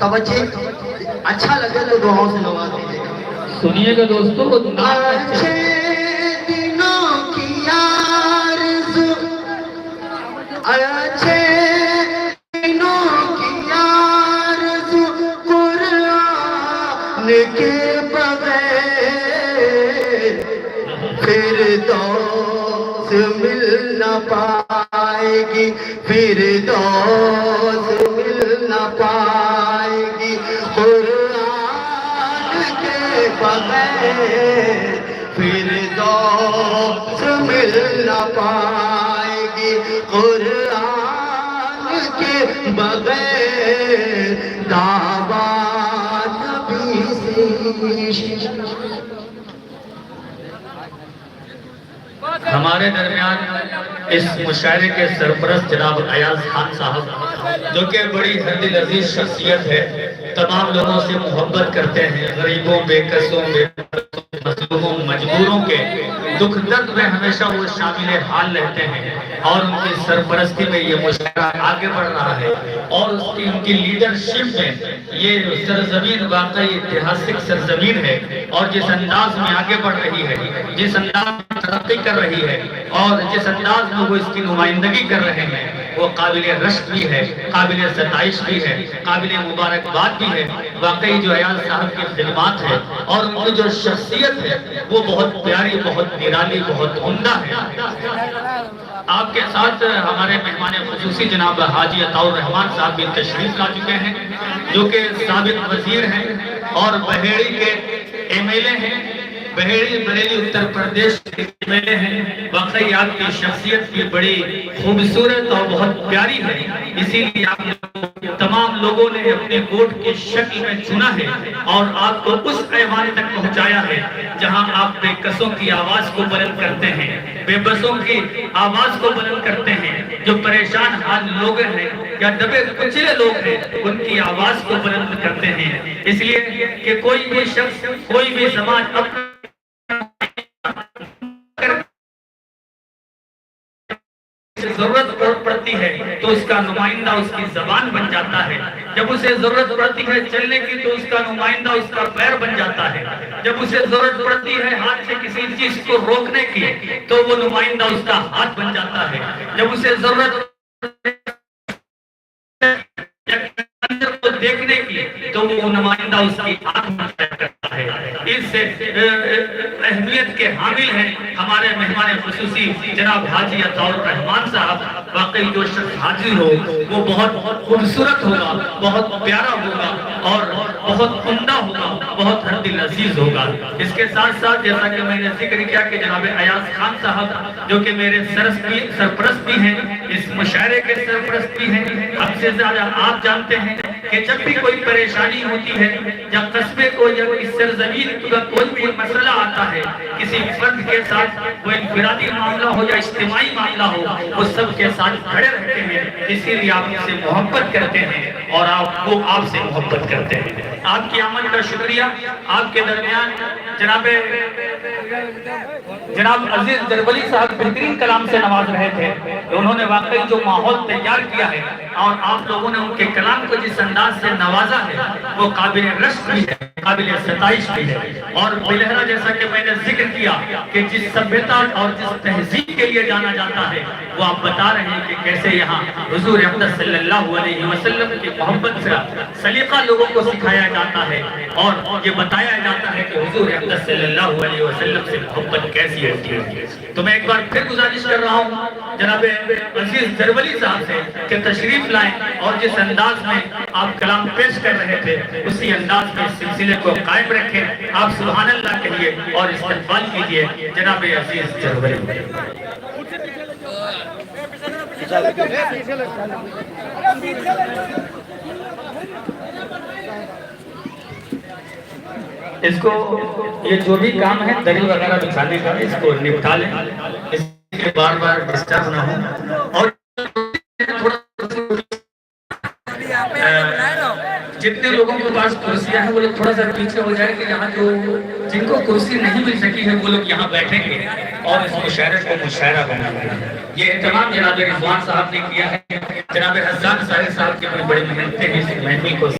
توجہ اچھا لگے تو دعاؤں سے نواز دیجیے گا. سنیے گا دوستو. اچھے دنوں کی آرزو، اچھے دنوں کی آرزو، قرآن کے بغیر فردوس مل نہ پائے گی، فردوس مل نہ پائے گی. قرآن کے بغیر فردوس مل نہ پائے گی، قرآن کے بغیر دعویٰ نبی سے. ہمارے درمیان اس مشاعرے کے سرپرست جناب ایاز خان صاحب، جو کہ بڑی دل عزیز شخصیت ہے، تمام لوگوں سے محبت کرتے ہیں، غریبوں، بے کسوں، مظلوموں، مجبوروں کے دکھ درد میں ہمیشہ وہ شامل حال رہتے ہیں، اور ان کی سرپرستی میں یہ مشاعرہ آگے بڑھ رہا ہے، اور ان کی لیڈرشپ میں یہ سرزمین واقعی اتہاسک سرزمین ہے، اور جس انداز میں آگے بڑھ رہی ہے، جس انداز میں ترقی کر رہی ہے، اور جس انداز میں وہ اس کی نمائندگی کر رہے ہیں، وہ قابل رشک بھی ہے، قابل ستائش بھی ہے، قابل مبارکباد بھی ہے. واقعی جو ایاز صاحب کی خدمات ہے اور ان کی جو شخصیت ہے وہ بہت پیاری، بہت نرالی، بہت عمدہ ہے. آپ کے ساتھ ہمارے مہمان خصوصی جناب حاجی عطاء الرحمان صاحب بھی تشریف لا چکے ہیں، جو کہ سابق وزیر ہیں اور بحیری کے ایم ایل اے ہیں، بحیری بریلی اتر پردیش کے ایم ایل اے ہیں. واقعی آپ کی شخصیت بھی بڑی خوبصورت اور بہت پیاری ہے، اسی لیے آپ تمام لوگوں نے اپنے ووٹ کی شکل میں چنا ہے اور آپ کو اس ایوان تک پہنچایا ہے جہاں آپ بے کسوں کی آواز کو بلند کرتے ہیں، بے بسوں کی آواز کو بلند کرتے ہیں، جو پریشان حال لوگ ہیں یا دبے کچلے لوگ ہیں ان کی آواز کو بلند کرتے ہیں. اس لیے کہ کوئی بھی شخص، کوئی بھی سماج اپنا ضرورت پڑتی ہے تو اس کا نمائندہ اس کی زبان بن جاتا ہے، جب اسے ضرورت پڑتی ہے چلنے کی تو اس کا نمائندہ اس کا پیر بن جاتا ہے، جب اسے ضرورت پڑتی ہے ہاتھ سے کسی چیز کو روکنے کی تو وہ نمائندہ اس کا ہاتھ بن جاتا ہے، جب اسے ضرورت کو دیکھنے کی تو وہ نمائندہ اس کی آنکھ بن کرتا ہے. اس سے اہمیت کے حامل ہیں ہمارے مہمان خصوصی جناب حاجی عطاء الرحمان صاحب. واقعی جو شخص حاضر ہو وہ بہت خوبصورت ہوگا، بہت پیارا ہوگا اور بہت عمدہ ہوگا، بہت دل عزیز ہوگا. اس کے ساتھ ساتھ جیسا کہ میں نے ذکر کیا کہ جناب ایاز خان صاحب جو کہ میرے سرپرست بھی ہیں، اس مشاعرے کے سرپرست بھی ہیں. اب سے زیادہ آپ جانتے ہیں کہ جب بھی کوئی پریشانی ہوتی ہے یا قصبے کو یا اس سرزمین کا کوئی بھی مسئلہ آتا ہے، کسی فرد کے ساتھ کوئی انفرادی معاملہ ہو یا اجتماعی معاملہ ہو، وہ سب کے ساتھ کھڑے رہتے ہیں. اسی لیے آپ سے محبت کرتے ہیں اور آپ سے محبت کرتے ہیں. آپ کی آمد کا شکریہ. آپ کے درمیان جناب عزیز جربلی صاحب بہترین کلام سے نواز رہے تھے. انہوں نے واقعی جو ماحول تیار کیا ہے اور آپ لوگوں نے ان کے کلام کو جس انداز سے نوازا ہے وہ قابل رشک بھی ہے، قابل ستائش بھی ہے. اور بلہرہ جیسا کہ میں نے ذکر کیا کہ جس سبھیتا اور جس تہذیب کے لیے جانا جاتا ہے وہ آپ بتا رہے ہیں کہ کیسے یہاں حضور اقدس صلی اللہ علیہ وسلم کی محبت سے سلیقہ لوگوں کو سکھایا جاتا ہے اور یہ بتایا جاتا ہے کہ حضور اقدس صلی اللہ علیہ وسلم سے محبت کیسی ہوتی ہے. تو میں ایک بار پھر گزارش کر رہا ہوں جناب عزیز جربلی صاحب سے کہ تشریف لائیں اور جس انداز میں آپ کلام پیش کر رہے تھے اسی انداز میں اس سلسلے کو قائم رکھیں. آپ سبحان اللہ کہیے اور استقبال کیجئے جناب عزیز جربلی. اس کو یہ جو بھی کام ہے دلیل وغیرہ بچھانے کا اس کو نپٹا لیں، اس کے بار بار ڈسٹرب نہ ہو. اور جتنے لوگوں کے پاس کرسیاں ہیں وہ لوگ تھوڑا سا پیچھے ہو جائے کہ یہاں جو جن کو کرسی نہیں مل سکی ہے وہ لوگ یہاں بیٹھیں گے اور اس مشاعرے کو مشاعرہ بنا گے. یہ اہتمام جناب رضوان صاحب نے کیا ہے. جناب حسان صاحب کی بڑی محنتیں اس محفل کو